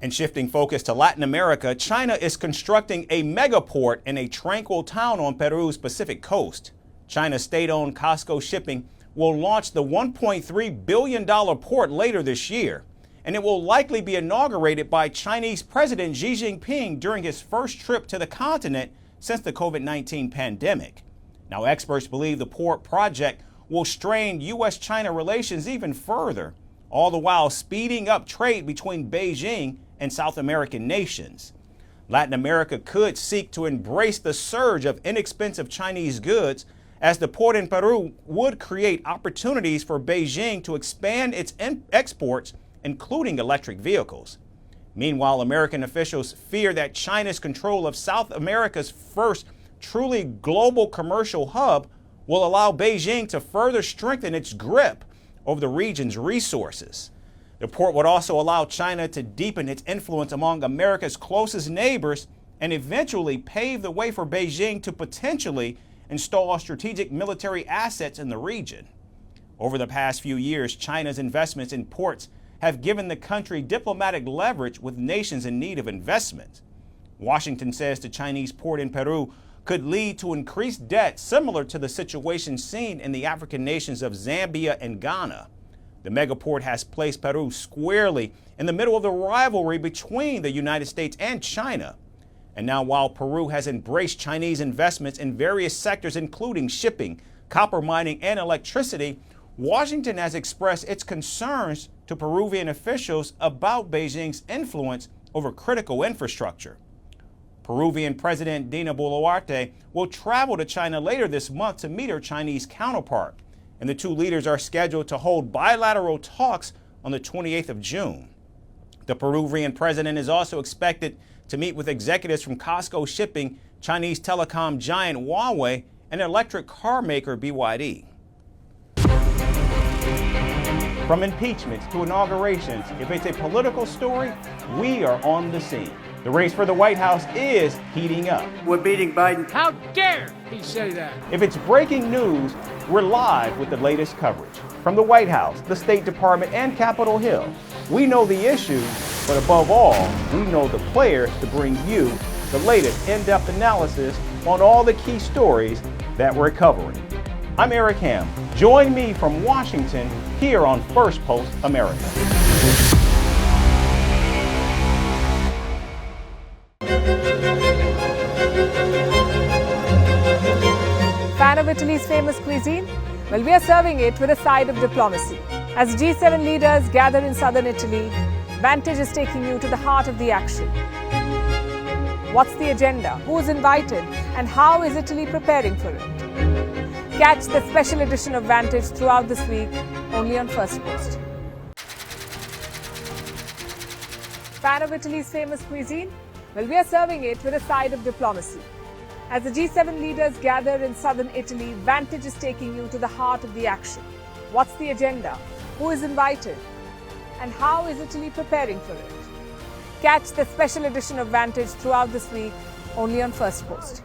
And shifting focus to Latin America, China is constructing a megaport in a tranquil town on Peru's Pacific coast. China's state-owned Cosco Shipping will launch the $1.3 billion port later this year, and it will likely be inaugurated by Chinese President Xi Jinping during his first trip to the continent since the COVID-19 pandemic. Now, experts believe the port project will strain U.S.-China relations even further, all the while speeding up trade between Beijing and South American nations. Latin America could seek to embrace the surge of inexpensive Chinese goods, as the port in Peru would create opportunities for Beijing to expand its exports, including electric vehicles. Meanwhile, American officials fear that China's control of South America's first truly global commercial hub will allow Beijing to further strengthen its grip over the region's resources. The port would also allow China to deepen its influence among America's closest neighbors and eventually pave the way for Beijing to potentially install strategic military assets in the region. Over the past few years, China's investments in ports have given the country diplomatic leverage with nations in need of investment. Washington says the Chinese port in Peru could lead to increased debt similar to the situation seen in the African nations of Zambia and Ghana. The megaport has placed Peru squarely in the middle of the rivalry between the United States and China. And now, while Peru has embraced Chinese investments in various sectors, including shipping, copper mining, and electricity, Washington has expressed its concerns to Peruvian officials about Beijing's influence over critical infrastructure. Peruvian President Dina Boluarte will travel to China later this month to meet her Chinese counterpart, and the two leaders are scheduled to hold bilateral talks on the 28th of June. The Peruvian president is also expected to meet with executives from Cosco Shipping, Chinese telecom giant Huawei, and electric car maker BYD. From impeachments to inaugurations, if it's a political story, we are on the scene. The race for the White House is heating up. We're beating Biden. How dare he say that? If it's breaking news, we're live with the latest coverage. From the White House, the State Department, and Capitol Hill, we know the issues, but above all, we know the players to bring you the latest in-depth analysis on all the key stories that we're covering. I'm Eric Ham. Join me from Washington here on Firstpost America. Fan of Italy's famous cuisine? Well, we are serving it with a side of diplomacy. As G7 leaders gather in southern Italy, Vantage is taking you to the heart of the action. What's the agenda? Who's invited? And how is Italy preparing for it? Catch the special edition of Vantage throughout this week, only on Firstpost. Fan of Italy's famous cuisine? Well, we are serving it with a side of diplomacy. As the G7 leaders gather in southern Italy, Vantage is taking you to the heart of the action. What's the agenda? Who is invited? And how is Italy preparing for it? Catch the special edition of Vantage throughout this week, only on Firstpost.